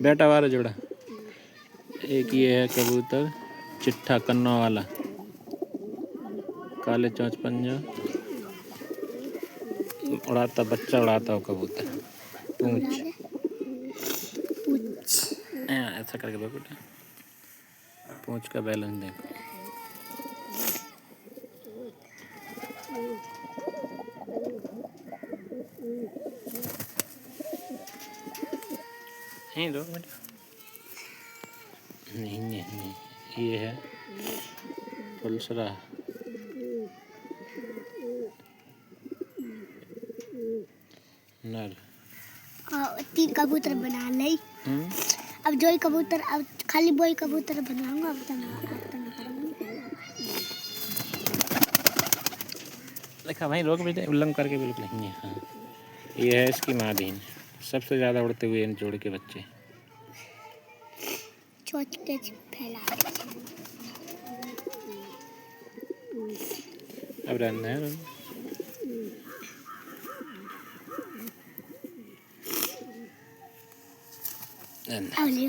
बेटा वाला जोड़ा। एक ये है कबूतर चिट्ठा कन्नों वाला, काले चोंच पंजा, उड़ाता बच्चा उड़ाता हो कबूतर। पूंछ ऐसा करके देखो बेटा, पूंछ का बैलेंस देखो। नहीं दो बेटा, नहीं ये है फुलसरा। नर 3 कबूतर बना ले। अब जो कबूतर, अब खाली वही कबूतर बनाऊंगा। अब देखा भाई, रोक बेटे, उल्लंघन करके बिल्कुल नहीं है। हाँ, ये है इसकी मादीन, सबसे ज़्यादा उड़ते हुए इन जोड़ के बच्चे। चोंच के फैला अब रहना है अब ले